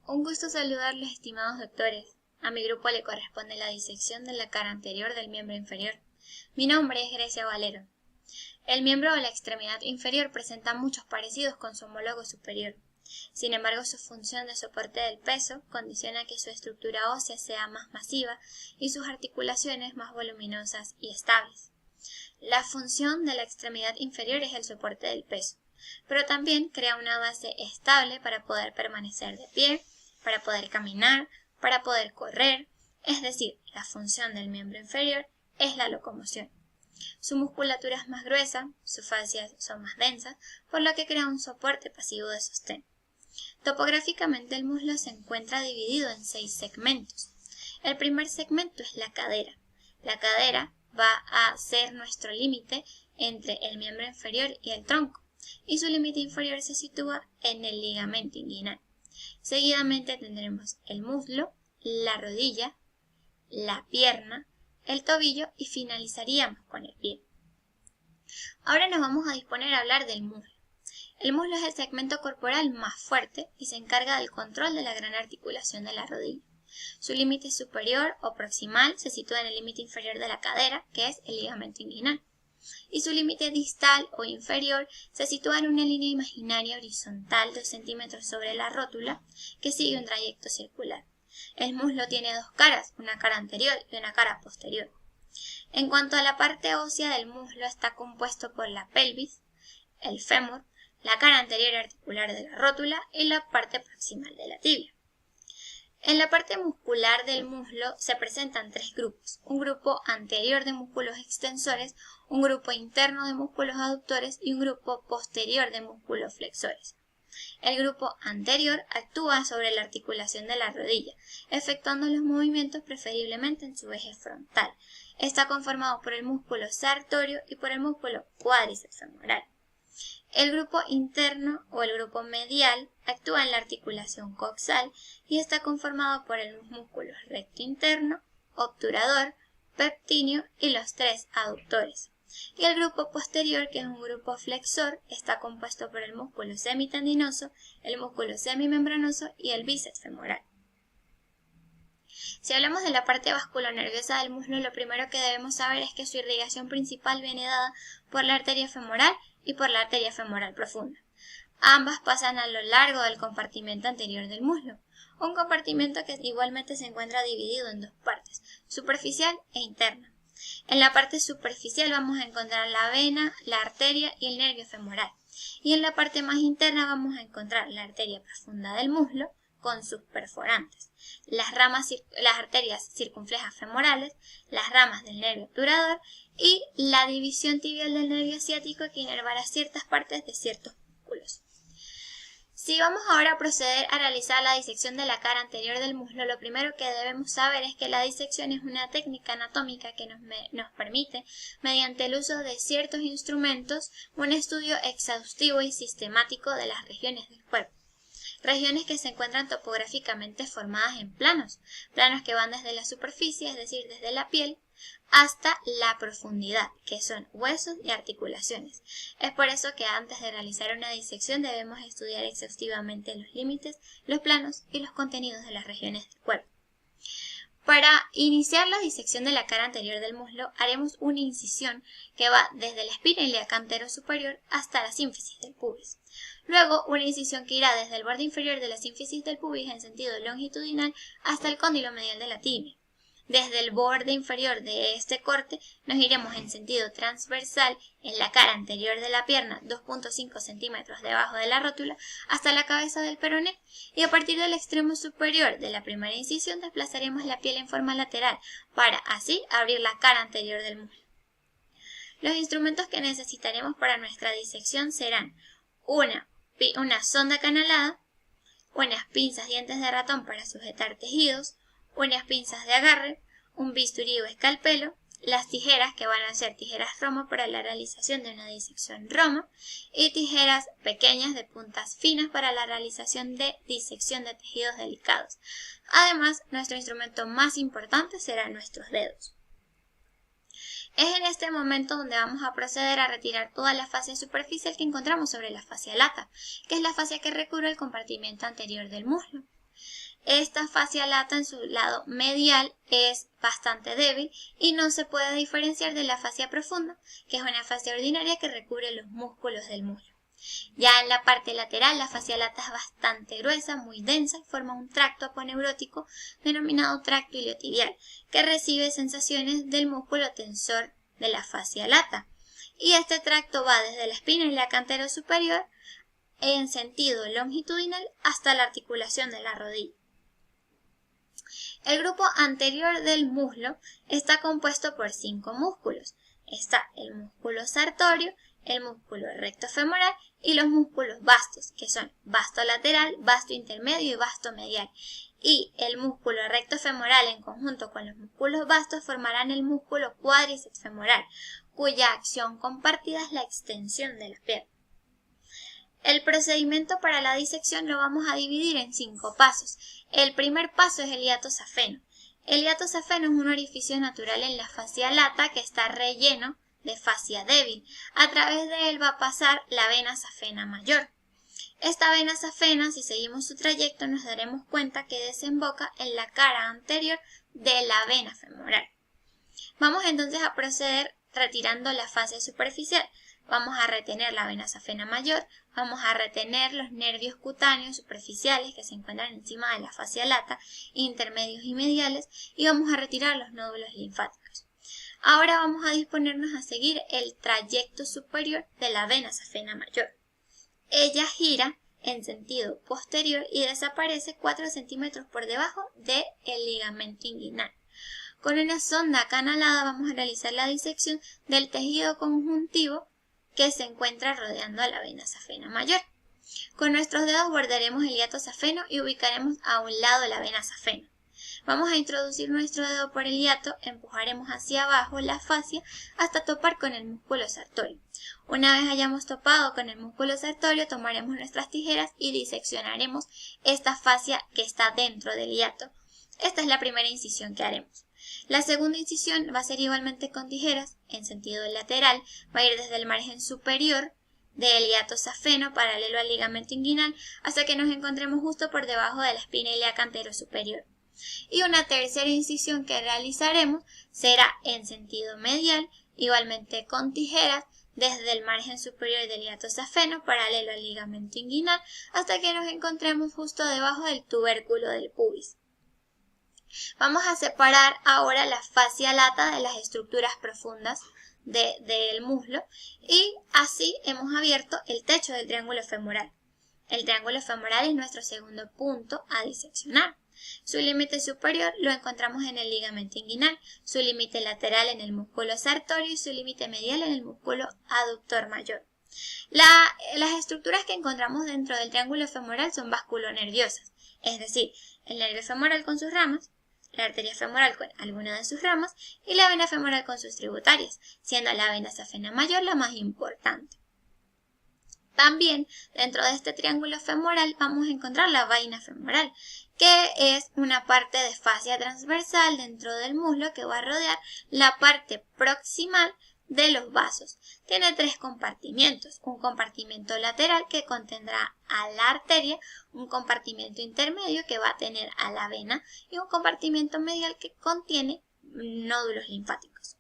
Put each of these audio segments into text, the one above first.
Un gusto saludarles, estimados doctores. A mi grupo le corresponde la disección de la cara anterior del miembro inferior. Mi nombre es Grecia Valero. El miembro o la extremidad inferior presenta muchos parecidos con su homólogo superior. Sin embargo, su función de soporte del peso condiciona que su estructura ósea sea más masiva y sus articulaciones más voluminosas y estables. La función de la extremidad inferior es el soporte del peso, pero también crea una base estable para poder permanecer de pie, para poder caminar, para poder correr, es decir, la función del miembro inferior es la locomoción. Su musculatura es más gruesa, sus fascias son más densas, por lo que crea un soporte pasivo de sostén. Topográficamente el muslo se encuentra dividido en 6 segmentos. El primer segmento es la cadera. La cadera va a ser nuestro límite entre el miembro inferior y el tronco, y su límite inferior se sitúa en el ligamento inguinal. Seguidamente tendremos el muslo, la rodilla, la pierna, el tobillo y finalizaríamos con el pie. Ahora nos vamos a disponer a hablar del muslo. El muslo es el segmento corporal más fuerte y se encarga del control de la gran articulación de la rodilla. Su límite superior o proximal se sitúa en el límite inferior de la cadera, que es el ligamento inguinal, y su límite distal o inferior se sitúa en una línea imaginaria horizontal 2 centímetros sobre la rótula que sigue un trayecto circular. El muslo tiene dos caras, una cara anterior y una cara posterior. En cuanto a la parte ósea del muslo, está compuesto por la pelvis, el fémur, la cara anterior articular de la rótula y la parte proximal de la tibia. En la parte muscular del muslo se presentan 3 grupos, un grupo anterior de músculos extensores, un grupo interno de músculos aductores y un grupo posterior de músculos flexores. El grupo anterior actúa sobre la articulación de la rodilla, efectuando los movimientos preferiblemente en su eje frontal. Está conformado por el músculo sartorio y por el músculo cuádriceps femoral. El grupo interno o el grupo medial actúa en la articulación coxal y está conformado por el músculo recto interno, obturador, pectíneo y los 3 aductores. Y el grupo posterior, que es un grupo flexor, está compuesto por el músculo semitendinoso, el músculo semimembranoso y el bíceps femoral. Si hablamos de la parte vasculonerviosa del muslo, lo primero que debemos saber es que su irrigación principal viene dada por la arteria femoral y por la arteria femoral profunda. Ambas pasan a lo largo del compartimento anterior del muslo, un compartimento que igualmente se encuentra dividido en 2 partes, superficial e interna. En la parte superficial vamos a encontrar la vena, la arteria y el nervio femoral, y en la parte más interna vamos a encontrar la arteria profunda del muslo con sus perforantes, las arterias circunflejas femorales, las ramas del nervio obturador y la división tibial del nervio ciático que inervará ciertas partes de ciertos músculos. Si vamos ahora a proceder a realizar la disección de la cara anterior del muslo, lo primero que debemos saber es que la disección es una técnica anatómica que nos permite, mediante el uso de ciertos instrumentos, un estudio exhaustivo y sistemático de las regiones del cuerpo. Regiones que se encuentran topográficamente formadas en planos que van desde la superficie, es decir, desde la piel, hasta la profundidad, que son huesos y articulaciones. Es por eso que antes de realizar una disección debemos estudiar exhaustivamente los límites, los planos y los contenidos de las regiones del cuerpo. Para iniciar la disección de la cara anterior del muslo, haremos una incisión que va desde la espina ilíaca anterosuperior hasta la sínfisis del pubis. Luego, una incisión que irá desde el borde inferior de la sínfisis del pubis en sentido longitudinal hasta el cóndilo medial de la tibia. Desde el borde inferior de este corte nos iremos en sentido transversal en la cara anterior de la pierna 2.5 centímetros debajo de la rótula hasta la cabeza del peroné y a partir del extremo superior de la primera incisión desplazaremos la piel en forma lateral para así abrir la cara anterior del muslo. Los instrumentos que necesitaremos para nuestra disección serán una sonda canalada, unas pinzas dientes de ratón para sujetar tejidos, unas pinzas de agarre, un bisturí o escalpelo, las tijeras que van a ser tijeras Roma para la realización de una disección Roma y tijeras pequeñas de puntas finas para la realización de disección de tejidos delicados. Además, nuestro instrumento más importante serán nuestros dedos. Es en este momento donde vamos a proceder a retirar toda la fascia superficial que encontramos sobre la fascia lata, que es la fascia que recubre el compartimento anterior del muslo. Esta fascia lata en su lado medial es bastante débil y no se puede diferenciar de la fascia profunda, que es una fascia ordinaria que recubre los músculos del muslo. Ya en la parte lateral, la fascia lata es bastante gruesa, muy densa, y forma un tracto aponeurótico denominado tracto iliotibial, que recibe sensaciones del músculo tensor de la fascia lata. Y este tracto va desde la espina ilíaca anterior superior en sentido longitudinal hasta la articulación de la rodilla. El grupo anterior del muslo está compuesto por 5 músculos. Está el músculo sartorio, el músculo recto femoral y los músculos vastos, que son vasto lateral, vasto intermedio y vasto medial. Y el músculo recto femoral en conjunto con los músculos vastos formarán el músculo cuádriceps femoral, cuya acción compartida es la extensión de la pierna. El procedimiento para la disección lo vamos a dividir en 5 pasos. El primer paso es el hiato safeno. El hiato safeno es un orificio natural en la fascia lata que está relleno de fascia débil. A través de él va a pasar la vena safena mayor. Esta vena safena, si seguimos su trayecto, nos daremos cuenta que desemboca en la cara anterior de la vena femoral. Vamos entonces a proceder retirando la fascia superficial. Vamos a retener la vena safena mayor, vamos a retener los nervios cutáneos superficiales que se encuentran encima de la fascia lata, intermedios y mediales, y vamos a retirar los nódulos linfáticos. Ahora vamos a disponernos a seguir el trayecto superior de la vena safena mayor. Ella gira en sentido posterior y desaparece 4 centímetros por debajo del ligamento inguinal. Con una sonda acanalada vamos a realizar la disección del tejido conjuntivo que se encuentra rodeando a la vena safena mayor. Con nuestros dedos bordaremos el hiato safeno y ubicaremos a un lado la vena safena. Vamos a introducir nuestro dedo por el hiato, empujaremos hacia abajo la fascia hasta topar con el músculo sartorio. Una vez hayamos topado con el músculo sartorio, tomaremos nuestras tijeras y diseccionaremos esta fascia que está dentro del hiato. Esta es la primera incisión que haremos. La segunda incisión va a ser igualmente con tijeras, en sentido lateral, va a ir desde el margen superior del hiato safeno paralelo al ligamento inguinal hasta que nos encontremos justo por debajo de la espina ilíaca anterosuperior. Y una tercera incisión que realizaremos será en sentido medial, igualmente con tijeras, desde el margen superior del hiato safeno paralelo al ligamento inguinal hasta que nos encontremos justo debajo del tubérculo del pubis. Vamos a separar ahora la fascia lata de las estructuras profundas del muslo y así hemos abierto el techo del triángulo femoral. El triángulo femoral es nuestro segundo punto a diseccionar. Su límite superior lo encontramos en el ligamento inguinal, su límite lateral en el músculo sartorio y su límite medial en el músculo aductor mayor. Las estructuras que encontramos dentro del triángulo femoral son vasculonerviosas, es decir, el nervio femoral con sus ramas, la arteria femoral con alguna de sus ramas y la vena femoral con sus tributarias, siendo la vena safena mayor la más importante. También dentro de este triángulo femoral vamos a encontrar la vaina femoral, que es una parte de fascia transversal dentro del muslo que va a rodear la parte proximal de los vasos. Tiene 3 compartimientos, un compartimento lateral que contendrá a la arteria, un compartimento intermedio que va a tener a la vena y un compartimento medial que contiene nódulos linfáticos.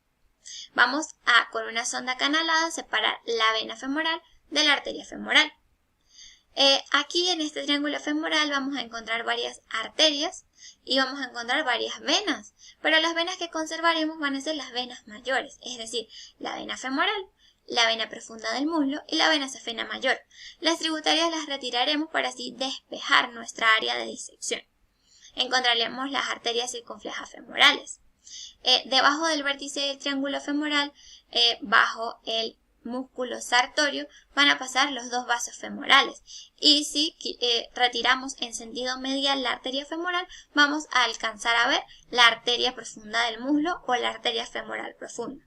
Vamos a, con una sonda acanalada, separar la vena femoral de la arteria femoral. Aquí en este triángulo femoral vamos a encontrar varias arterias y vamos a encontrar varias venas, pero las venas que conservaremos van a ser las venas mayores, es decir, la vena femoral, la vena profunda del muslo y la vena safena mayor. Las tributarias las retiraremos para así despejar nuestra área de disección. Encontraremos las arterias circunflejas femorales. Debajo del vértice del triángulo femoral, bajo el músculo sartorio, van a pasar los 2 vasos femorales y si retiramos en sentido medial la arteria femoral, vamos a alcanzar a ver la arteria profunda del muslo o la arteria femoral profunda.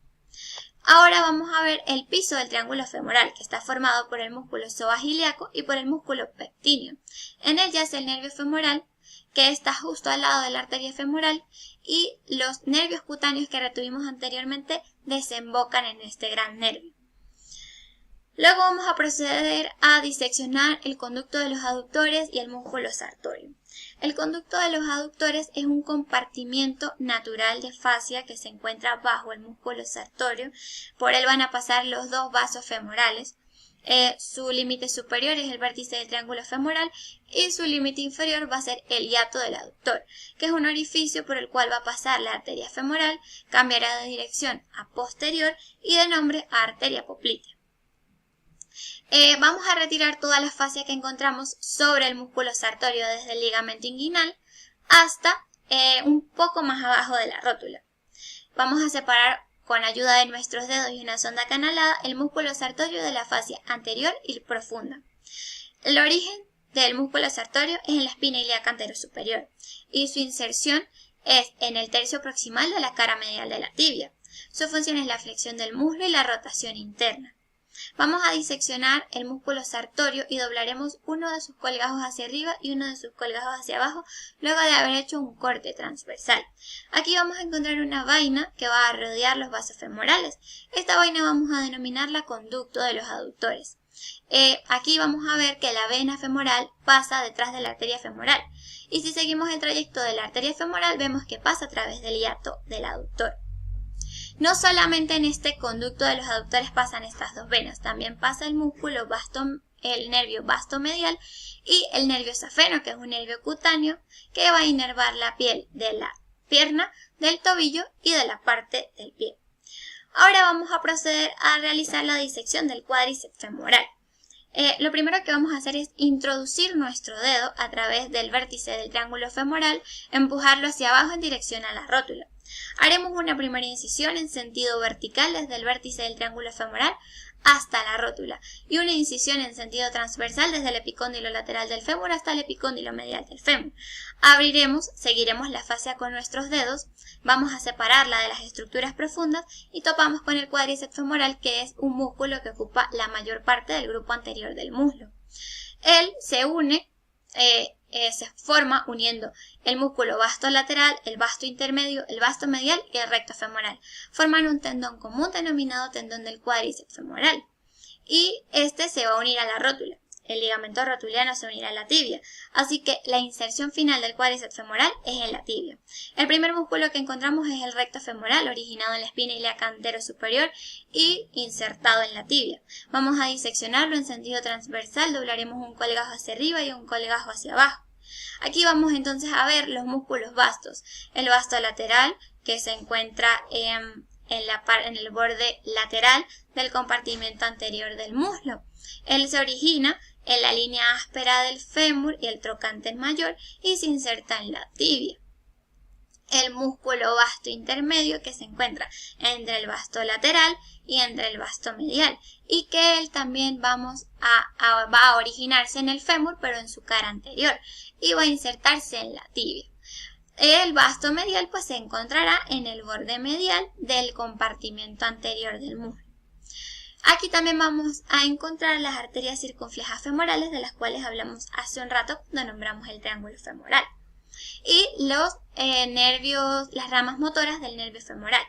Ahora vamos a ver el piso del triángulo femoral, que está formado por el músculo psoas ilíaco y por el músculo pectíneo. En él yace el nervio femoral, que está justo al lado de la arteria femoral, y los nervios cutáneos que retuvimos anteriormente desembocan en este gran nervio. Luego vamos a proceder a diseccionar el conducto de los aductores y el músculo sartorio. El conducto de los aductores es un compartimiento natural de fascia que se encuentra bajo el músculo sartorio. Por él van a pasar los dos vasos femorales. Su límite superior es el vértice del triángulo femoral y su límite inferior va a ser el hiato del aductor, que es un orificio por el cual va a pasar la arteria femoral, cambiará de dirección a posterior y de nombre a arteria poplitea. Vamos a retirar toda la fascia que encontramos sobre el músculo sartorio desde el ligamento inguinal hasta un poco más abajo de la rótula. Vamos a separar con ayuda de nuestros dedos y una sonda canalada el músculo sartorio de la fascia anterior y profunda. El origen del músculo sartorio es en la espina ilíaca anterosuperior y su inserción es en el tercio proximal de la cara medial de la tibia. Su función es la flexión del muslo y la rotación interna. Vamos a diseccionar el músculo sartorio y doblaremos uno de sus colgajos hacia arriba y uno de sus colgajos hacia abajo luego de haber hecho un corte transversal. Aquí vamos a encontrar una vaina que va a rodear los vasos femorales. Esta vaina vamos a denominarla conducto de los aductores. Aquí vamos a ver que la vena femoral pasa detrás de la arteria femoral y si seguimos el trayecto de la arteria femoral vemos que pasa a través del hiato del aductor. No solamente en este conducto de los aductores pasan estas dos venas, también pasa el músculo el nervio vastomedial y el nervio safeno, que es un nervio cutáneo que va a inervar la piel de la pierna, del tobillo y de la parte del pie. Ahora vamos a proceder a realizar la disección del cuádriceps femoral. Lo primero que vamos a hacer es introducir nuestro dedo a través del vértice del triángulo femoral, empujarlo hacia abajo en dirección a la rótula. Haremos una primera incisión en sentido vertical desde el vértice del triángulo femoral hasta la rótula y una incisión en sentido transversal desde el epicóndilo lateral del fémur hasta el epicóndilo medial del fémur. Seguiremos la fascia con nuestros dedos, vamos a separarla de las estructuras profundas y topamos con el cuádriceps femoral, que es un músculo que ocupa la mayor parte del grupo anterior del muslo. Él se forma uniendo el músculo vasto-lateral, el vasto intermedio, el vasto medial y el recto femoral. Forman un tendón común denominado tendón del cuádriceps femoral. Y este se va a unir a la rótula. El ligamento rotuliano se unirá a la tibia. Así que la inserción final del cuádriceps femoral es en la tibia. El primer músculo que encontramos es el recto femoral, originado en la espina ilíaca anterosuperior y insertado en la tibia. Vamos a diseccionarlo en sentido transversal, doblaremos un colgajo hacia arriba y un colgajo hacia abajo. Aquí vamos entonces a ver los músculos vastos. El vasto lateral, que se encuentra en el borde lateral del compartimento anterior del muslo. Él se origina en la línea áspera del fémur y el trocánter mayor y se inserta en la tibia. El músculo vasto intermedio, que se encuentra entre el vasto lateral y entre el vasto medial y que él también va a originarse en el fémur pero en su cara anterior y va a insertarse en la tibia. El vasto medial pues se encontrará en el borde medial del compartimento anterior del muslo. Aquí también vamos a encontrar las arterias circunflejas femorales, de las cuales hablamos hace un rato cuando nombramos el triángulo femoral. Y los nervios, las ramas motoras del nervio femoral.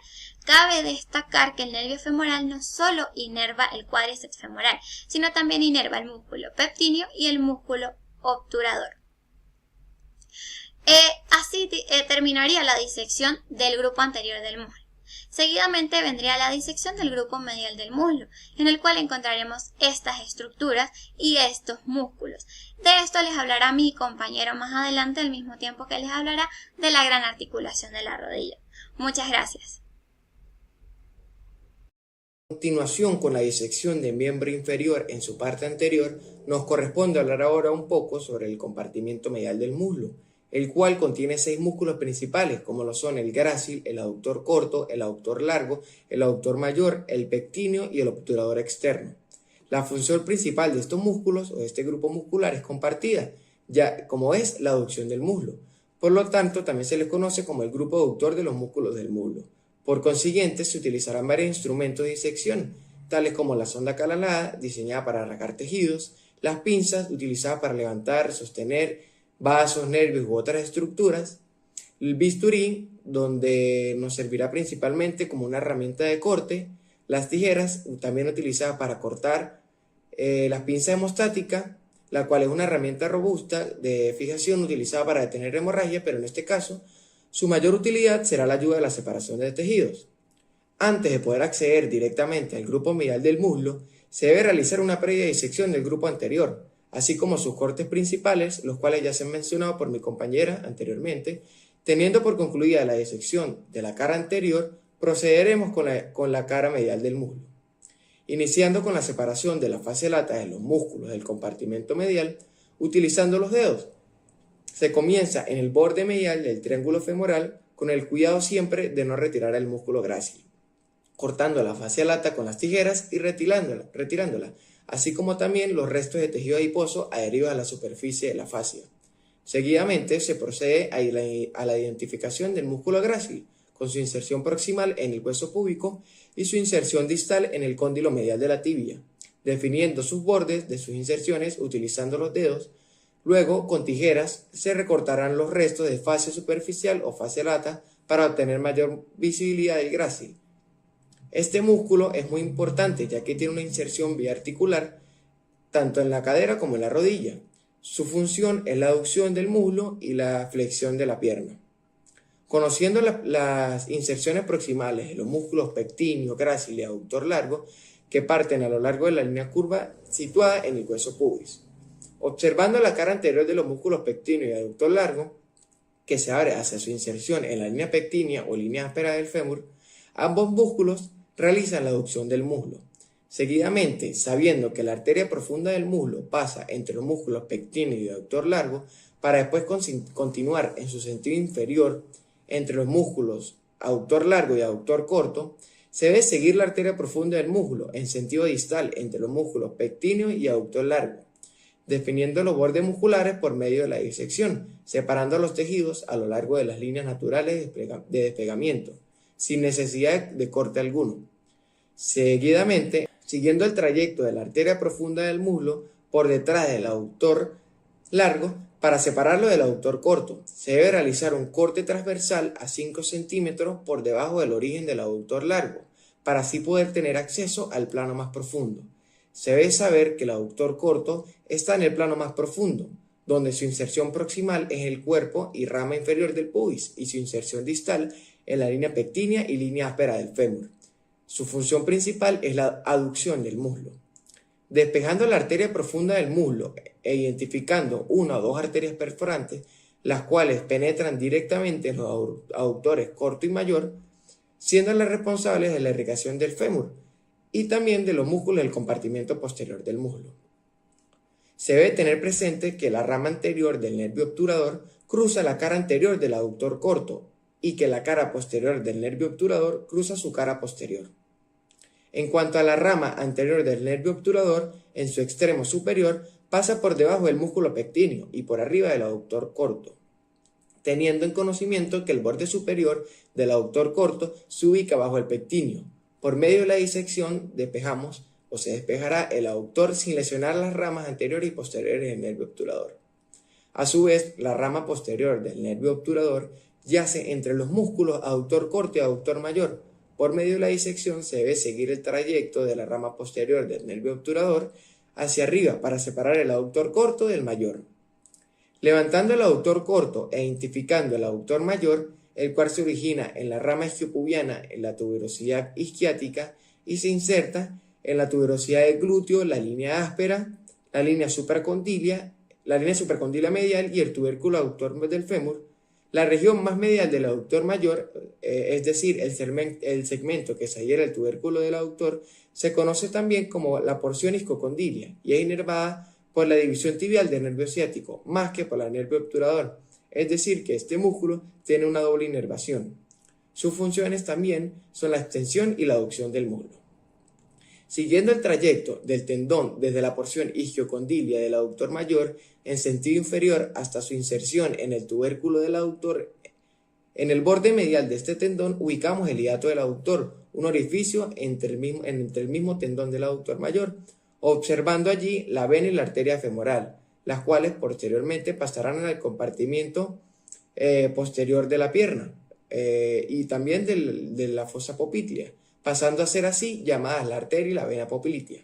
Cabe destacar que el nervio femoral no solo inerva el cuádriceps femoral, sino también inerva el músculo pectíneo y el músculo obturador. Así terminaría la disección del grupo anterior del muslo. Seguidamente vendría la disección del grupo medial del muslo, en el cual encontraremos estas estructuras y estos músculos. De esto les hablará mi compañero más adelante, al mismo tiempo que les hablará de la gran articulación de la rodilla. Muchas gracias. A continuación, con la disección del miembro inferior en su parte anterior, nos corresponde hablar ahora un poco sobre el compartimento medial del muslo, el cual contiene 6 músculos principales, como lo son el grácil, el aductor corto, el aductor largo, el aductor mayor, el pectíneo y el obturador externo. La función principal de estos músculos o de este grupo muscular es compartida, ya como es la aducción del muslo. Por lo tanto, también se les conoce como el grupo aductor de los músculos del muslo. Por consiguiente, se utilizarán varios instrumentos de disección, tales como la sonda canalada, diseñada para arrancar tejidos, las pinzas, utilizadas para levantar, sostener vasos, nervios u otras estructuras, el bisturí, donde nos servirá principalmente como una herramienta de corte, las tijeras, también utilizadas para cortar, las pinzas hemostáticas, la cual es una herramienta robusta de fijación utilizada para detener hemorragia, pero en este caso, su mayor utilidad será la ayuda de la separación de tejidos. Antes de poder acceder directamente al grupo medial del muslo, se debe realizar una previa disección del grupo anterior, así como sus cortes principales, los cuales ya se han mencionado por mi compañera anteriormente. Teniendo por concluida la disección de la cara anterior, procederemos con la cara medial del muslo. Iniciando con la separación de la fascia lata de los músculos del compartimento medial, utilizando los dedos. Se comienza en el borde medial del triángulo femoral, con el cuidado siempre de no retirar el músculo grácil, cortando la fascia lata con las tijeras y retirándola, así como también los restos de tejido adiposo adheridos a la superficie de la fascia. Seguidamente se procede a la identificación del músculo grácil, con su inserción proximal en el hueso púbico y su inserción distal en el cóndilo medial de la tibia, definiendo sus bordes de sus inserciones utilizando los dedos. Luego, con tijeras, se recortarán los restos de fascia superficial o fascia lata para obtener mayor visibilidad del grácil. Este músculo es muy importante ya que tiene una inserción biarticular tanto en la cadera como en la rodilla. Su función es la aducción del muslo y la flexión de la pierna. Conociendo las inserciones proximales de los músculos pectíneo, grácil y aductor largo, que parten a lo largo de la línea curva situada en el hueso pubis. Observando la cara anterior de los músculos pectíneo y aductor largo, que se abre hacia su inserción en la línea pectínea o línea áspera del fémur, ambos músculos realizan la aducción del muslo. Seguidamente, sabiendo que la arteria profunda del muslo pasa entre los músculos pectíneo y aductor largo, para después continuar en su sentido inferior entre los músculos aductor largo y aductor corto, se debe seguir la arteria profunda del muslo en sentido distal entre los músculos pectíneo y aductor largo, definiendo los bordes musculares por medio de la disección, separando los tejidos a lo largo de las líneas naturales de despegamiento, sin necesidad de corte alguno. Seguidamente, siguiendo el trayecto de la arteria profunda del muslo por detrás del aductor largo, para separarlo del aductor corto, se debe realizar un corte transversal a 5 centímetros por debajo del origen del aductor largo, para así poder tener acceso al plano más profundo. Se debe saber que el aductor corto está en el plano más profundo, donde su inserción proximal es el cuerpo y rama inferior del pubis, y su inserción distal en la línea pectínea y línea áspera del fémur. Su función principal es la aducción del muslo. Despejando la arteria profunda del muslo e identificando una o dos arterias perforantes, las cuales penetran directamente en los aductores corto y mayor, siendo las responsables de la irrigación del fémur y también de los músculos del compartimento posterior del muslo. Se debe tener presente que la rama anterior del nervio obturador cruza la cara anterior del aductor corto y que la cara posterior del nervio obturador cruza su cara posterior. En cuanto a la rama anterior del nervio obturador, en su extremo superior pasa por debajo del músculo pectíneo y por arriba del aductor corto, teniendo en conocimiento que el borde superior del aductor corto se ubica bajo el pectíneo. Por medio de la disección despejamos o se despejará el aductor sin lesionar las ramas anteriores y posteriores del nervio obturador. A su vez, la rama posterior del nervio obturador yace entre los músculos aductor corto y aductor mayor. Por medio de la disección se debe seguir el trayecto de la rama posterior del nervio obturador hacia arriba para separar el aductor corto del mayor. Levantando el aductor corto e identificando el aductor mayor, el cual se origina en la rama isquiopubiana en la tuberosidad isquiática y se inserta en la tuberosidad del glúteo, la línea áspera, la línea supercondilia medial y el tubérculo aductor del fémur. La región más medial del aductor mayor, es decir, el segmento que se adhiere al tubérculo del aductor, se conoce también como la porción isquiocondilia y es inervada por la división tibial del nervio ciático, más que por el nervio obturador, es decir, que este músculo tiene una doble inervación. Sus funciones también son la extensión y la aducción del muslo. Siguiendo el trayecto del tendón desde la porción isquiocondilia del aductor mayor en sentido inferior hasta su inserción en el tubérculo del aductor, en el borde medial de este tendón ubicamos el hiato del aductor, un orificio entre el mismo tendón del aductor mayor, observando allí la vena y la arteria femoral, las cuales posteriormente pasarán al compartimiento posterior de la pierna y también de la fosa popltea, pasando a ser así llamadas la arteria y la vena poplitea.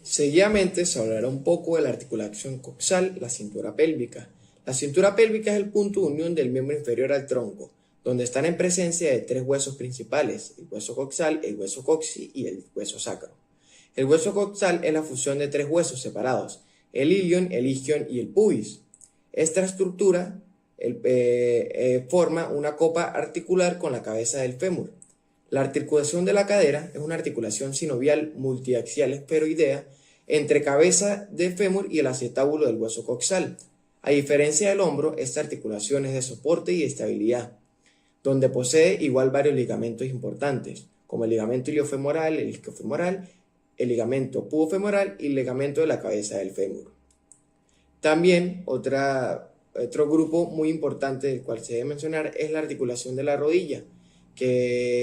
Seguidamente se hablará un poco de la articulación coxal, la cintura pélvica. La cintura pélvica es el punto de unión del miembro inferior al tronco, donde están en presencia de tres huesos principales: el hueso coxal, el hueso coxi y el hueso sacro. El hueso coxal es la fusión de tres huesos separados: el ilion, el isquion y el pubis. Esta estructura forma una copa articular con la cabeza del fémur. La articulación de la cadera es una articulación sinovial multiaxial esferoidea entre cabeza de fémur y el acetábulo del hueso coxal. A diferencia del hombro, esta articulación es de soporte y estabilidad, donde posee igual varios ligamentos importantes, como el ligamento iliofemoral, el isquiofemoral, el ligamento pubofemoral y el ligamento de la cabeza del fémur. También otro grupo muy importante del cual se debe mencionar es la articulación de la rodilla,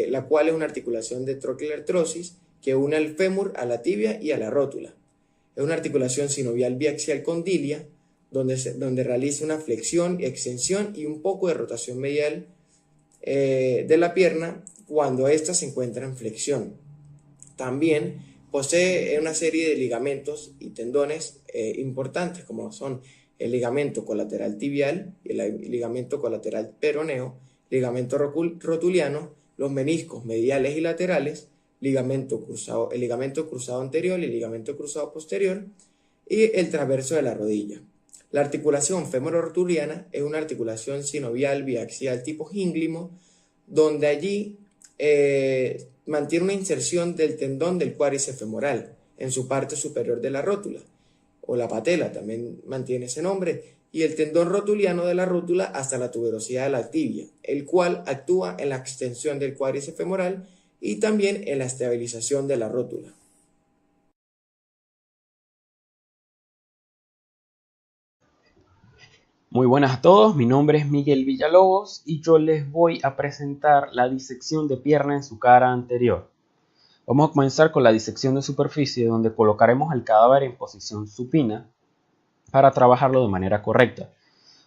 la cual es una articulación de troquilartrosis que une al fémur a la tibia y a la rótula. Es una articulación sinovial biaxial condilia, donde realiza una flexión, extensión y un poco de rotación medial de la pierna cuando ésta se encuentra en flexión. También posee una serie de ligamentos y tendones importantes, como son el ligamento colateral tibial, el ligamento colateral peroneo, ligamento rotuliano, los meniscos mediales y laterales, el ligamento cruzado anterior y el ligamento cruzado posterior, y el transverso de la rodilla. La articulación femororotuliana es una articulación sinovial biaxial tipo gínglimo, donde allí mantiene una inserción del tendón del cuádriceps femoral en su parte superior de la rótula, o la patela, también mantiene ese nombre, y el tendón rotuliano de la rótula hasta la tuberosidad de la tibia, el cual actúa en la extensión del cuádriceps femoral y también en la estabilización de la rótula. Muy buenas a todos, mi nombre es Miguel Villalobos y yo les voy a presentar la disección de pierna en su cara anterior. Vamos a comenzar con la disección de superficie, donde colocaremos el cadáver en posición supina para trabajarlo de manera correcta.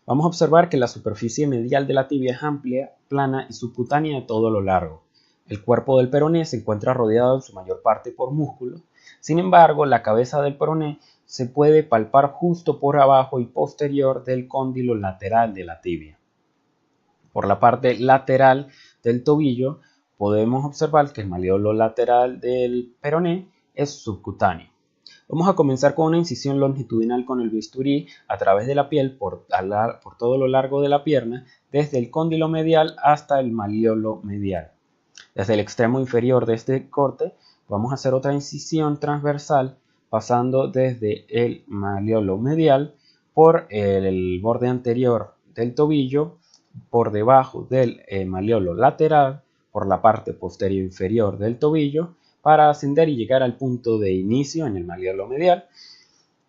Vamos a observar que la superficie medial de la tibia es amplia, plana y subcutánea de todo lo largo. El cuerpo del peroné se encuentra rodeado en su mayor parte por músculos. Sin embargo, la cabeza del peroné se puede palpar justo por abajo y posterior del cóndilo lateral de la tibia. Por la parte lateral del tobillo podemos observar que el malleolo lateral del peroné es subcutáneo. Vamos a comenzar con una incisión longitudinal con el bisturí a través de la piel por todo lo largo de la pierna, desde el cóndilo medial hasta el malleolo medial. Desde el extremo inferior de este corte vamos a hacer otra incisión transversal pasando desde el malleolo medial por el borde anterior del tobillo, por debajo del malleolo lateral, por la parte posterior inferior del tobillo, para ascender y llegar al punto de inicio en el malleolo medial,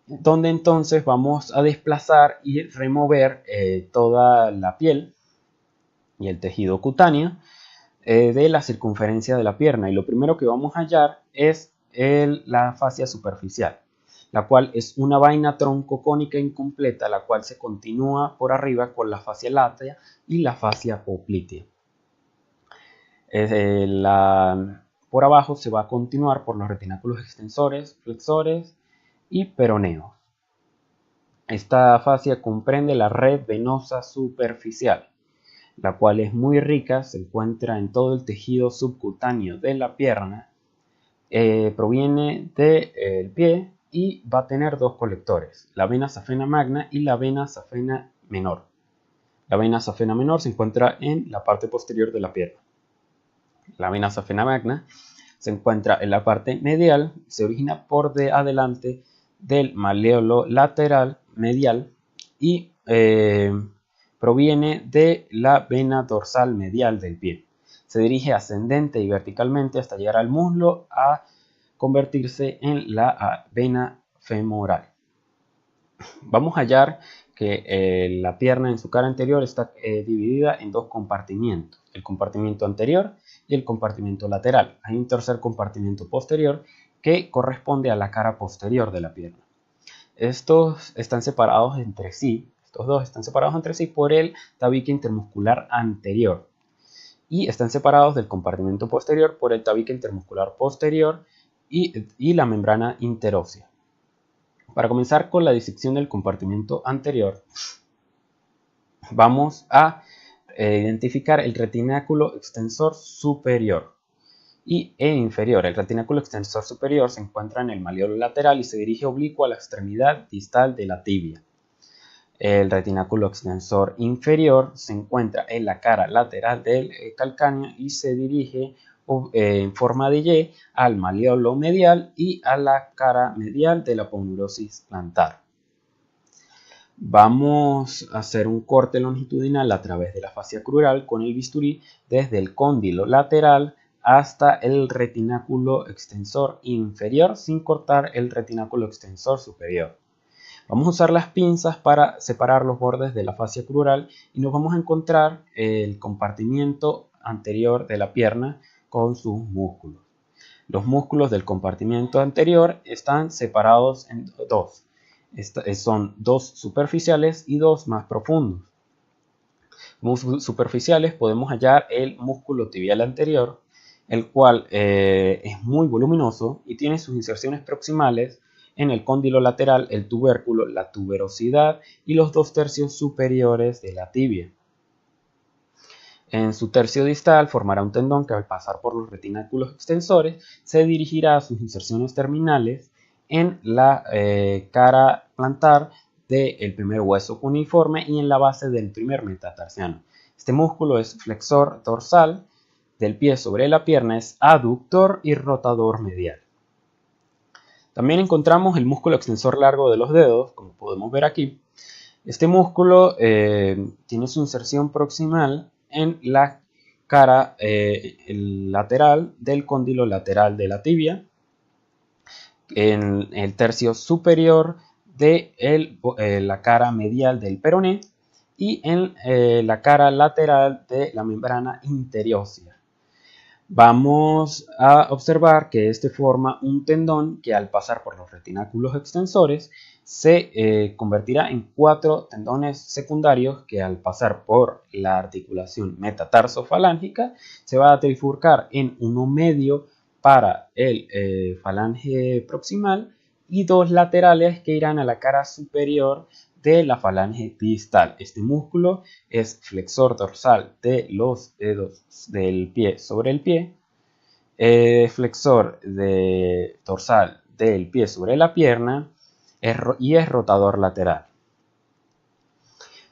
donde entonces vamos a desplazar y remover toda la piel y el tejido cutáneo de la circunferencia de la pierna, y lo primero que vamos a hallar es la fascia superficial, la cual es una vaina troncocónica incompleta, la cual se continúa por arriba con la fascia látea y la fascia poplitea. Por abajo se va a continuar por los retináculos extensores, flexores y peroneos. Esta fascia comprende la red venosa superficial, la cual es muy rica, se encuentra en todo el tejido subcutáneo de la pierna, proviene del pie y va a tener dos colectores, la vena safena magna y la vena safena menor. La vena safena menor se encuentra en la parte posterior de la pierna. La vena safena magna se encuentra en la parte medial, se origina por de adelante del malleolo lateral medial y proviene de la vena dorsal medial del pie. Se dirige ascendente y verticalmente hasta llegar al muslo a convertirse en la vena femoral. Vamos a hallar que la pierna en su cara anterior está dividida en dos compartimientos, el compartimiento anterior y el compartimento lateral. Hay un tercer compartimento posterior que corresponde a la cara posterior de la pierna. Estos están separados entre sí. Estos dos están separados entre sí por el tabique intermuscular anterior y están separados del compartimento posterior por el tabique intermuscular posterior y la membrana interósea. Para comenzar con la disección del compartimiento anterior, vamos a identificar el retináculo extensor superior e inferior. El retináculo extensor superior se encuentra en el malleolo lateral y se dirige oblicuo a la extremidad distal de la tibia. El retináculo extensor inferior se encuentra en la cara lateral del calcáneo y se dirige en forma de Y al malleolo medial y a la cara medial de la aponeurosis plantar. Vamos a hacer un corte longitudinal a través de la fascia crural con el bisturí desde el cóndilo lateral hasta el retináculo extensor inferior sin cortar el retináculo extensor superior. Vamos a usar las pinzas para separar los bordes de la fascia crural y nos vamos a encontrar el compartimiento anterior de la pierna con sus músculos. Los músculos del compartimiento anterior están separados en dos. Son dos superficiales y dos más profundos. Como superficiales podemos hallar el músculo tibial anterior, el cual es muy voluminoso y tiene sus inserciones proximales en el cóndilo lateral, el tubérculo, la tuberosidad y los 2/3 superiores de la tibia. En su tercio distal formará un tendón que al pasar por los retináculos extensores se dirigirá a sus inserciones terminales en la cara plantar del primer hueso cuneiforme y en la base del primer metatarsiano. Este músculo es flexor dorsal del pie sobre la pierna, es aductor y rotador medial. También encontramos el músculo extensor largo de los dedos, como podemos ver aquí. Este músculo tiene su inserción proximal en la cara lateral del cóndilo lateral de la tibia, en el tercio superior de la cara medial del peroné y en la cara lateral de la membrana interósea. Vamos a observar que este forma un tendón que al pasar por los retináculos extensores se convertirá en 4 tendones secundarios que al pasar por la articulación metatarso-falángica se va a trifurcar en uno medio para el falange proximal y 2 laterales que irán a la cara superior de la falange distal. Este músculo es flexor dorsal de los dedos del pie sobre el pie, flexor dorsal del pie sobre la pierna y es rotador lateral.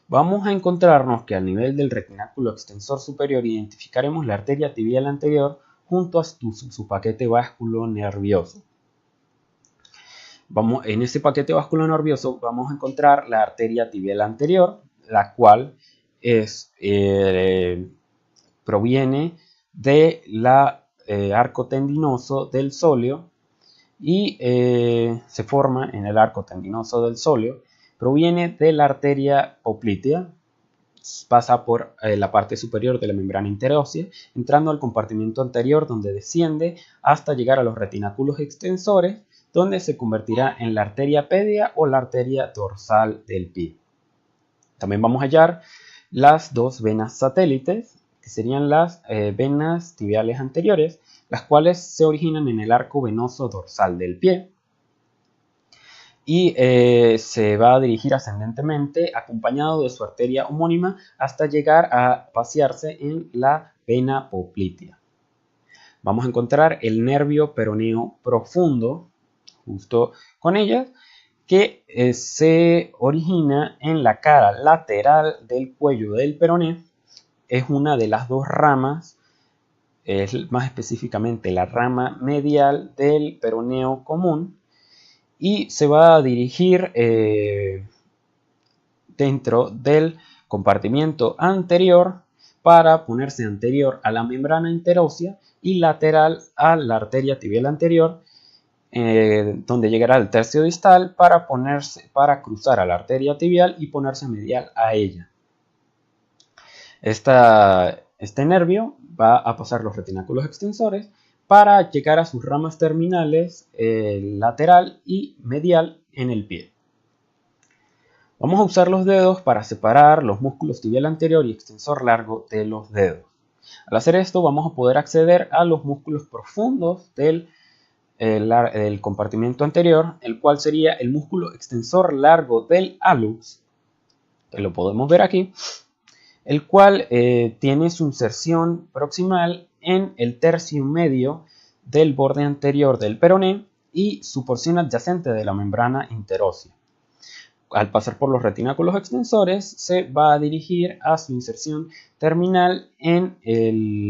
Vamos a encontrarnos que al nivel del retináculo extensor superior identificaremos la arteria tibial anterior junto a su paquete vasculonervioso. En ese paquete vasculonervioso vamos a encontrar la arteria tibial anterior, la cual proviene del arco tendinoso del sóleo y se forma en el arco tendinoso del sóleo. Proviene de la arteria poplitea, pasa por la parte superior de la membrana interósea, entrando al compartimento anterior donde desciende hasta llegar a los retináculos extensores, donde se convertirá en la arteria pédea o la arteria dorsal del pie. También vamos a hallar las 2 venas satélites, que serían las venas tibiales anteriores, las cuales se originan en el arco venoso dorsal del pie y se va a dirigir ascendentemente acompañado de su arteria homónima hasta llegar a vaciarse en la vena poplitea. Vamos a encontrar el nervio peroneo profundo justo con ellas, que se origina en la cara lateral del cuello del peroné. Es una de las 2 ramas, es más específicamente la rama medial del peroneo común, y se va a dirigir dentro del compartimiento anterior para ponerse anterior a la membrana interósea y lateral a la arteria tibial anterior, donde llegará al tercio distal para cruzar a la arteria tibial y ponerse medial a ella. Este nervio va a pasar los retináculos extensores para llegar a sus ramas terminales lateral y medial en el pie. Vamos a usar los dedos para separar los músculos tibial anterior y extensor largo de los dedos. Al hacer esto vamos a poder acceder a los músculos profundos del el compartimiento anterior, el cual sería el músculo extensor largo del hallux, que lo podemos ver aquí, el cual tiene su inserción proximal en el tercio medio del borde anterior del peroné y su porción adyacente de la membrana interósea. Al pasar por los retináculos extensores, se va a dirigir a su inserción terminal en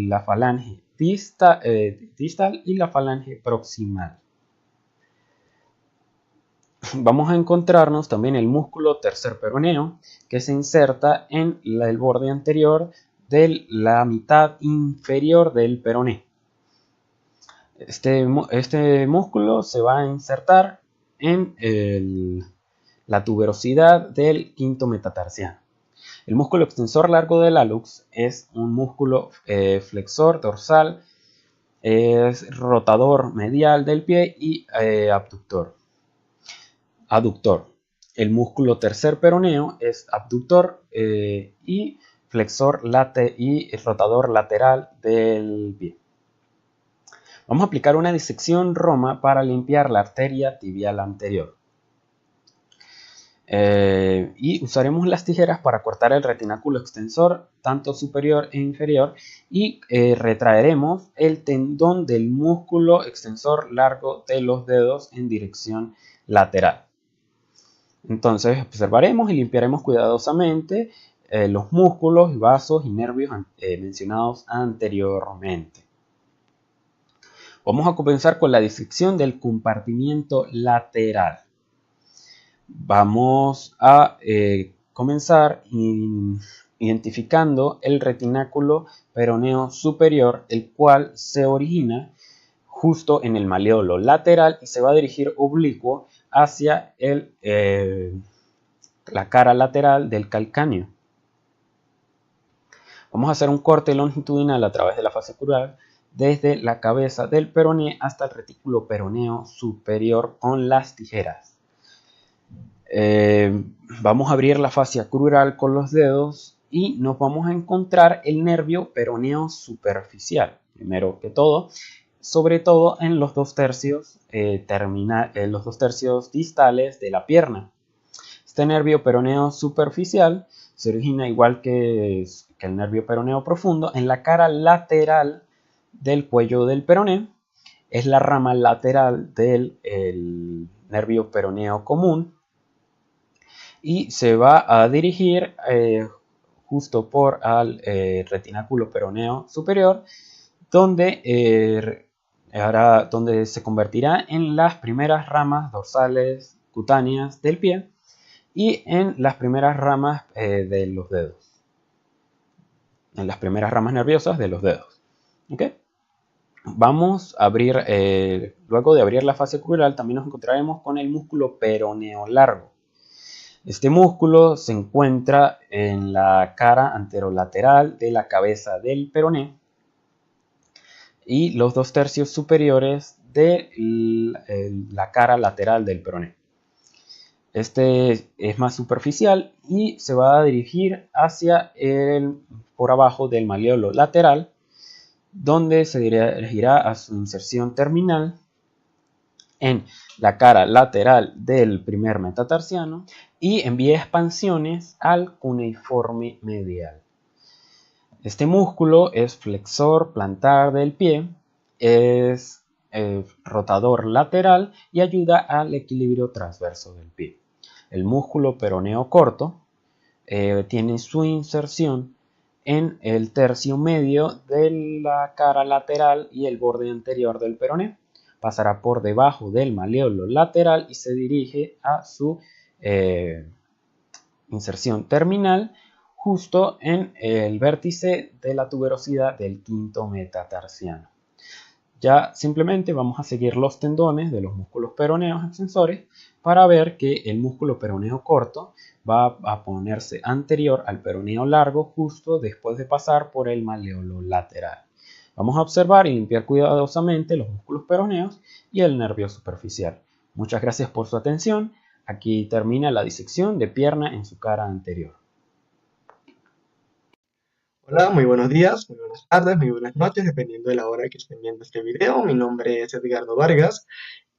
la falange distal y la falange proximal. Vamos a encontrarnos también el músculo tercer peroneo, que se inserta en el borde anterior de la mitad inferior del peroné. Este músculo se va a insertar en la tuberosidad del quinto metatarsiano. El músculo extensor largo del hallux es un músculo flexor dorsal, es rotador medial del pie y aductor. El músculo tercer peroneo es abductor y flexor y rotador lateral del pie. Vamos a aplicar una disección Roma para limpiar la arteria tibial anterior. Y usaremos las tijeras para cortar el retináculo extensor, tanto superior e inferior, y retraeremos el tendón del músculo extensor largo de los dedos en dirección lateral. Entonces observaremos y limpiaremos cuidadosamente los músculos, vasos y nervios mencionados anteriormente. Vamos a comenzar con la disección del compartimiento lateral. Vamos a comenzar identificando el retináculo peroneo superior, el cual se origina justo en el maleolo lateral y se va a dirigir oblicuo hacia la cara lateral del calcáneo. Vamos a hacer un corte longitudinal a través de la fascia crural desde la cabeza del peroné hasta el retículo peroneo superior con las tijeras. Vamos a abrir la fascia crural con los dedos y nos vamos a encontrar el nervio peroneo superficial, primero que todo, sobre todo en los dos tercios distales de la pierna. Este nervio peroneo superficial se origina igual que el nervio peroneo profundo en la cara lateral del cuello del peroné. Es la rama lateral del nervio peroneo común y se va a dirigir justo por al retináculo peroneo superior, donde se convertirá en las primeras ramas dorsales cutáneas del pie y en las primeras ramas de los dedos, en las primeras ramas nerviosas de los dedos. ¿Okay? Vamos a abrir, luego de abrir la fascia crural, también nos encontraremos con el músculo peroneo largo. Este músculo se encuentra en la cara anterolateral de la cabeza del peroné y los dos tercios superiores de la cara lateral del peroné. Este es más superficial y se va a dirigir hacia por abajo del maleolo lateral, donde se dirigirá a su inserción terminal en la cara lateral del primer metatarsiano y envía expansiones al cuneiforme medial. Este músculo es flexor plantar del pie, es rotador lateral y ayuda al equilibrio transverso del pie. El músculo peroneo corto tiene su inserción en el tercio medio de la cara lateral y el borde anterior del peroné. Pasará por debajo del maleolo lateral y se dirige a su inserción terminal justo en el vértice de la tuberosidad del quinto metatarsiano. Ya simplemente vamos a seguir los tendones de los músculos peroneos extensores para ver que el músculo peroneo corto va a ponerse anterior al peroneo largo justo después de pasar por el maleolo lateral. Vamos a observar y limpiar cuidadosamente los músculos peroneos y el nervio superficial. Muchas gracias por su atención. Aquí termina la disección de pierna en su cara anterior. Hola, muy buenos días, muy buenas tardes, muy buenas noches, dependiendo de la hora que estén viendo este video. Mi nombre es Edgardo Vargas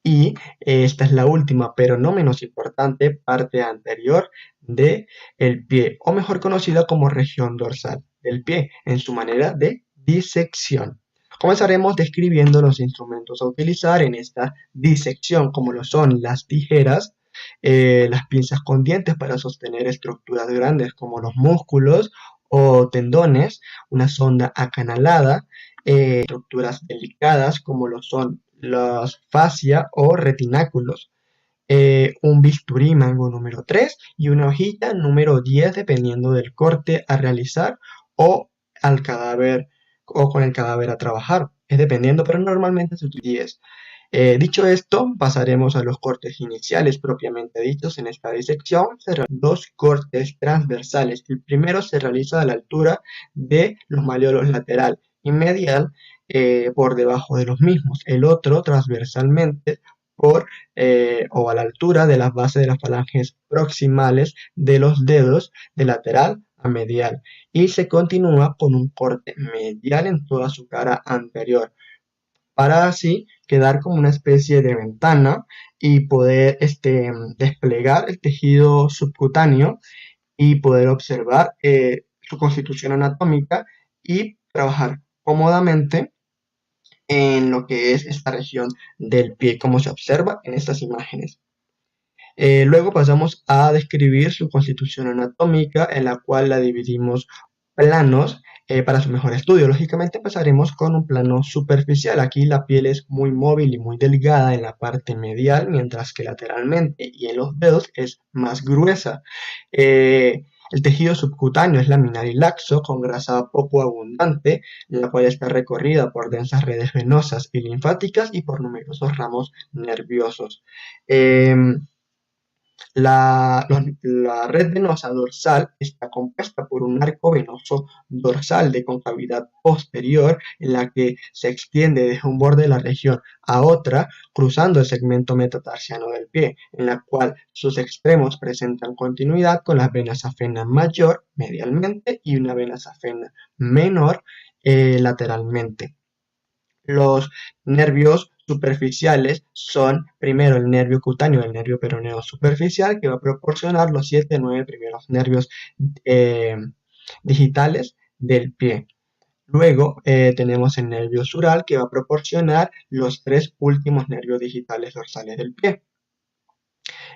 y esta es la última, pero no menos importante, parte anterior de el pie, o mejor conocida como región dorsal del pie, en su manera de disección. Comenzaremos describiendo los instrumentos a utilizar en esta disección, como lo son las tijeras, las pinzas con dientes para sostener estructuras grandes como los músculos o tendones, una sonda acanalada, estructuras delicadas como lo son las fascia o retináculos, un bisturí mango número 3 y una hojita número 10 dependiendo del corte a realizar o al cadáver o con el cadáver a trabajar. Es dependiendo, pero normalmente se utiliza 10. Dicho esto, pasaremos a los cortes iniciales propiamente dichos. En esta disección se realizan dos cortes transversales. El primero se realiza a la altura de los malleolos lateral y medial por debajo de los mismos. El otro transversalmente o a la altura de las bases de las falanges proximales de los dedos de lateral a medial. Y se continúa con un corte medial en toda su cara anterior, para así quedar como una especie de ventana y poder desplegar el tejido subcutáneo y poder observar su constitución anatómica y trabajar cómodamente en lo que es esta región del pie, como se observa en estas imágenes. Luego pasamos a describir su constitución anatómica, en la cual la dividimos planos para su mejor estudio. Lógicamente empezaremos con un plano superficial. Aquí la piel es muy móvil y muy delgada en la parte medial, mientras que lateralmente y en los dedos es más gruesa. El tejido subcutáneo es laminar y laxo, con grasa poco abundante, la cual está recorrida por densas redes venosas y linfáticas y por numerosos ramos nerviosos. La red venosa dorsal está compuesta por un arco venoso dorsal de concavidad posterior en la que se extiende desde un borde de la región a otra, cruzando el segmento metatarsiano del pie, en la cual sus extremos presentan continuidad con la vena safena mayor medialmente y una vena safena menor lateralmente. Los nervios superficiales son primero el nervio cutáneo, el nervio peroneo superficial, que va a proporcionar los 7 o 9 primeros nervios eh, digitales del pie. Luego tenemos el nervio sural, que va a proporcionar los 3 últimos nervios digitales dorsales del pie.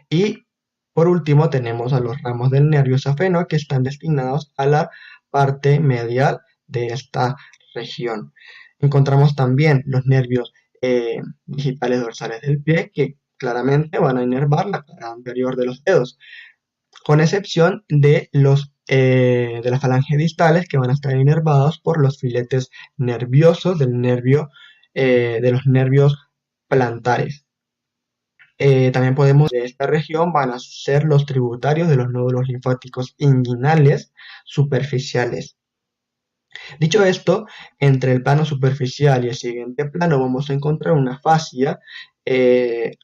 Y por último tenemos a los ramos del nervio safeno, que están destinados a la parte medial de esta región. Encontramos también los nervios digitales dorsales del pie, que claramente van a inervar la cara anterior de los dedos, con excepción de de las falanges distales, que van a estar inervados por los filetes nerviosos de los nervios plantares. También de esta región van a ser los tributarios de los nódulos linfáticos inguinales superficiales. Dicho esto, entre el plano superficial y el siguiente plano vamos a encontrar una fascia que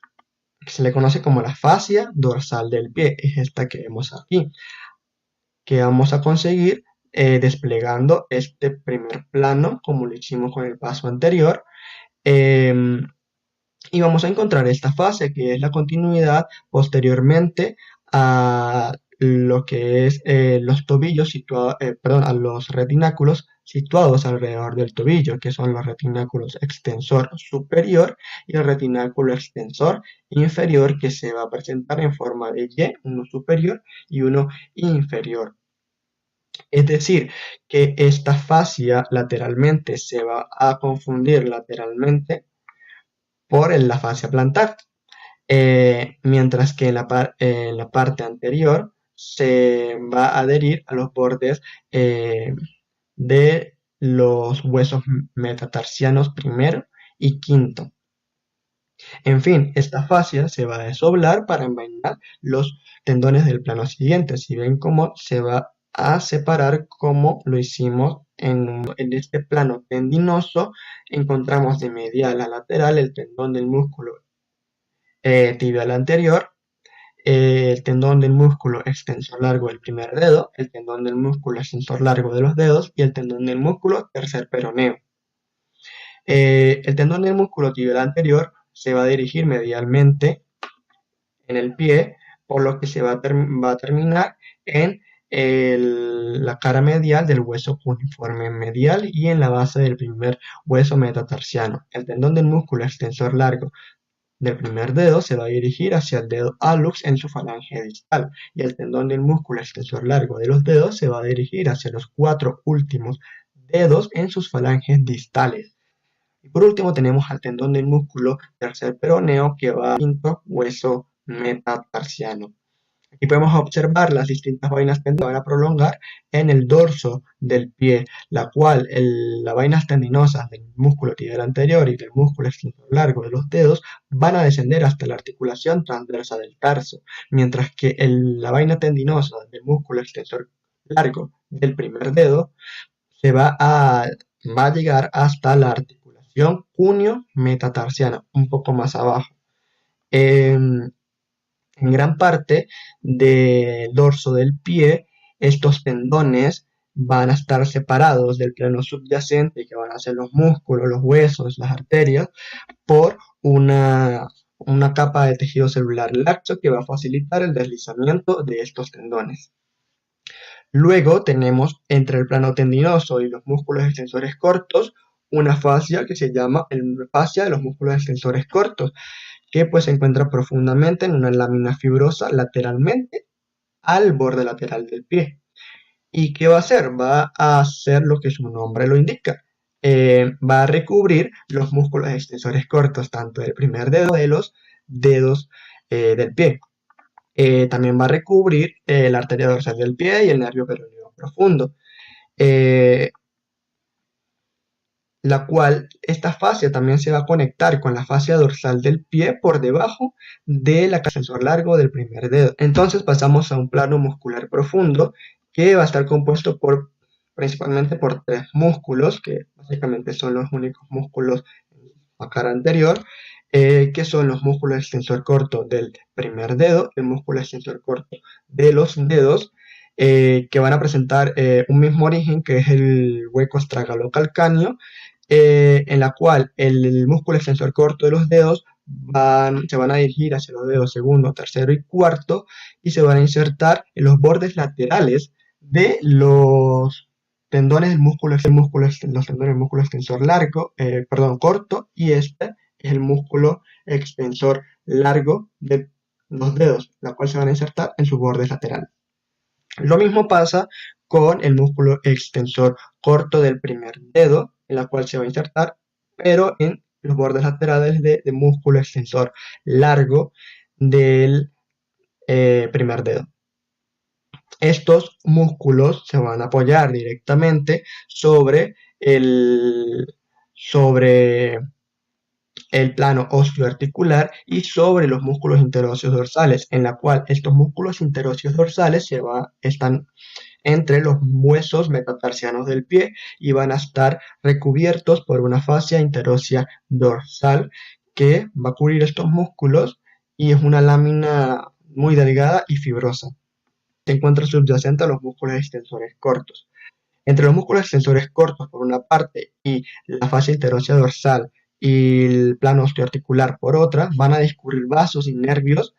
se le conoce como la fascia dorsal del pie. Es esta que vemos aquí, que vamos a conseguir desplegando este primer plano como lo hicimos con el paso anterior. Y vamos a encontrar esta fascia, que es la continuidad posteriormente a lo que es los tobillos a los retináculos situados alrededor del tobillo, que son los retináculos extensor superior y el retináculo extensor inferior, que se va a presentar en forma de Y, uno superior y uno inferior. Es decir, que esta fascia lateralmente se va a confundir lateralmente por la fascia plantar, mientras que en la parte anterior se va a adherir a los bordes de los huesos metatarsianos primero y quinto. En fin, esta fascia se va a desoblar para envainar los tendones del plano siguiente. Si ven cómo se va a separar como lo hicimos en este plano tendinoso, encontramos de medial a lateral el tendón del músculo tibial anterior, el tendón del músculo extensor largo del primer dedo, el tendón del músculo extensor largo de los dedos y el tendón del músculo tercer peroneo. El tendón del músculo tibial anterior se va a dirigir medialmente en el pie, por lo que se va a terminar en la cara medial del hueso cuneiforme medial y en la base del primer hueso metatarsiano. El tendón del músculo extensor largo del primer dedo se va a dirigir hacia el dedo hallux en su falange distal, y el tendón del músculo extensor largo de los dedos se va a dirigir hacia los 4 últimos dedos en sus falanges distales. Y por último tenemos al tendón del músculo tercer peroneo que va al quinto hueso metatarsiano. Aquí podemos observar las distintas vainas tendinosas que van a prolongar en el dorso del pie, la cual las vainas tendinosas del músculo tibial anterior y del músculo extensor largo de los dedos van a descender hasta la articulación transversa del tarso, mientras que la vaina tendinosa del músculo extensor largo del primer dedo va a llegar hasta la articulación cuneo-metatarsiana, un poco más abajo. En gran parte del dorso del pie, estos tendones van a estar separados del plano subyacente, que van a ser los músculos, los huesos, las arterias, por una capa de tejido celular laxo que va a facilitar el deslizamiento de estos tendones. Luego tenemos entre el plano tendinoso y los músculos extensores cortos una fascia que se llama fascia de los músculos extensores cortos, que pues se encuentra profundamente en una lámina fibrosa lateralmente al borde lateral del pie. ¿Y qué va a hacer? Va a hacer lo que su nombre lo indica. Va a recubrir los músculos extensores cortos, tanto del primer dedo de los dedos del pie. También va a recubrir la arteria dorsal del pie y el nervio peroneo profundo. La cual esta fascia también se va a conectar con la fascia dorsal del pie por debajo de la extensor largo del primer dedo. Entonces pasamos a un plano muscular profundo que va a estar compuesto principalmente por 3 músculos, que básicamente son los únicos músculos en la cara anterior, que son los músculos extensor corto del primer dedo, el músculo extensor corto de los dedos, que van a presentar un mismo origen, que es el hueco astragalocalcáneo, en la cual el músculo extensor corto de los dedos se van a dirigir hacia los dedos segundo, tercero y cuarto, y se van a insertar en los bordes laterales de los tendones del músculo, los tendones del músculo extensor largo, corto, y este es el músculo extensor largo de los dedos, la cual se van a insertar en sus bordes laterales. Lo mismo pasa con el músculo extensor corto del primer dedo, en la cual se va a insertar, pero en los bordes laterales del músculo extensor largo del primer dedo. Estos músculos se van a apoyar directamente sobre el plano osteoarticular y sobre los músculos interóseos dorsales, en la cual estos músculos interóseos dorsales están entre los huesos metatarsianos del pie y van a estar recubiertos por una fascia interósea dorsal que va a cubrir estos músculos, y es una lámina muy delgada y fibrosa. Se encuentra subyacente a los músculos extensores cortos. Entre los músculos extensores cortos por una parte y la fascia interósea dorsal y el plano osteoarticular por otra, van a discurrir vasos y nervios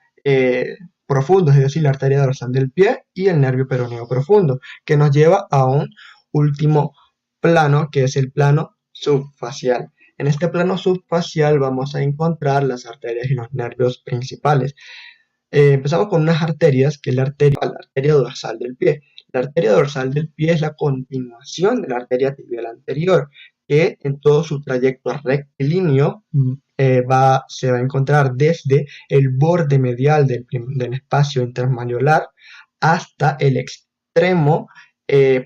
profundos, es decir, la arteria dorsal del pie y el nervio peroneo profundo, que nos lleva a un último plano, que es el plano subfacial. En este plano subfacial vamos a encontrar las arterias y los nervios principales. Empezamos con unas arterias, que es la arteria dorsal del pie. La arteria dorsal del pie es la continuación de la arteria tibial anterior, que en todo su trayecto rectilíneo se va a encontrar desde el borde medial del espacio intermalleolar hasta el extremo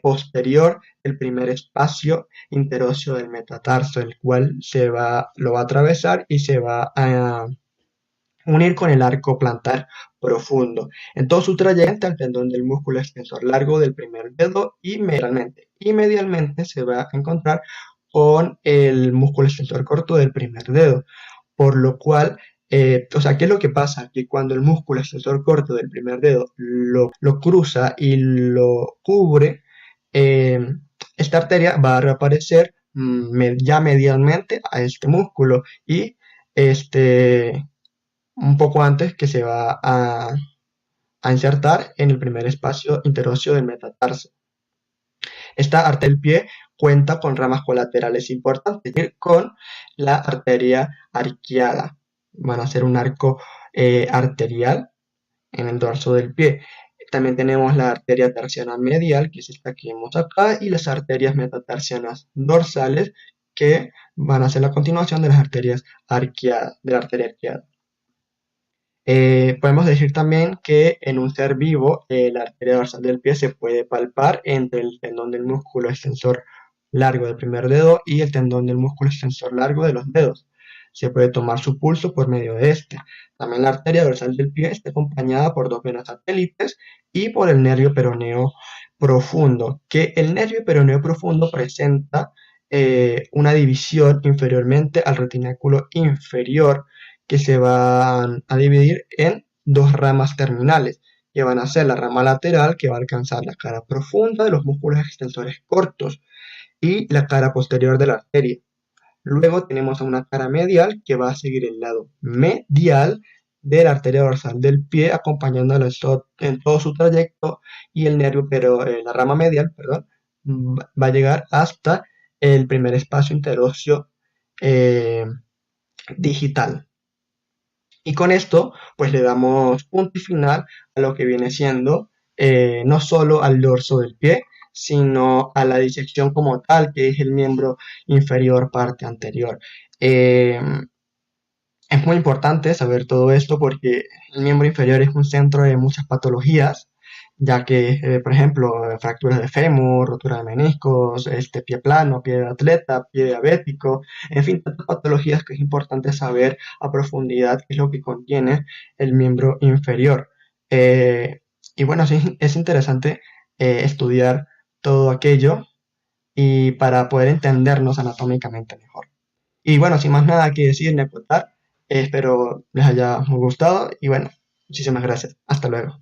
posterior del primer espacio interóseo del metatarso, el cual lo va a atravesar y se va a unir con el arco plantar profundo. En todo su trayecto, el tendón del músculo extensor largo del primer dedo y medialmente se va a encontrar con el músculo extensor corto del primer dedo, por lo cual O sea, ¿qué es lo que pasa? Que cuando el músculo extensor corto del primer dedo lo cruza y lo cubre, eh, esta arteria va a reaparecer ya medialmente a este músculo y este, un poco antes que se va a insertar en el primer espacio interóseo del metatarso. Esta arteria del pie cuenta con ramas colaterales importantes, con la arteria arqueada. Van a ser un arco arterial en el dorso del pie. También tenemos la arteria terciana medial, que es esta que vemos acá, y las arterias metatarsianas dorsales, que van a ser la continuación de las arterias arqueadas, de la arteria arqueada. Podemos decir también que en un ser vivo la arteria dorsal del pie se puede palpar entre el tendón del músculo extensor largo del primer dedo y el tendón del músculo extensor largo de los dedos. Se puede tomar su pulso por medio de este. También la arteria dorsal del pie está acompañada por dos venas satélites y por el nervio peroneo profundo, que el nervio peroneo profundo presenta una división inferiormente al retináculo inferior, que se van a dividir en dos ramas terminales, que van a ser la rama lateral, que va a alcanzar la cara profunda de los músculos extensores cortos, y la cara posterior de la arteria. Luego tenemos a una cara medial que va a seguir el lado medial de la arteria dorsal del pie, acompañándola en todo su trayecto, y el nervio, pero la rama medial, perdón, va a llegar hasta el primer espacio interóseo digital. Y con esto, pues le damos punto y final a lo que viene siendo no solo al dorso del pie, sino a la disección como tal, que es el miembro inferior, parte anterior. Es muy importante saber todo esto porque el miembro inferior es un centro de muchas patologías, ya que, por ejemplo, fracturas de fémur, rotura de meniscos, pie plano, pie de atleta, pie diabético, en fin, tantas patologías que es importante saber a profundidad qué es lo que contiene el miembro inferior. Y bueno, sí, es interesante estudiar todo aquello y para poder entendernos anatómicamente mejor. Y bueno, sin más nada que decir ni acotar, espero les haya gustado y bueno, muchísimas gracias. Hasta luego.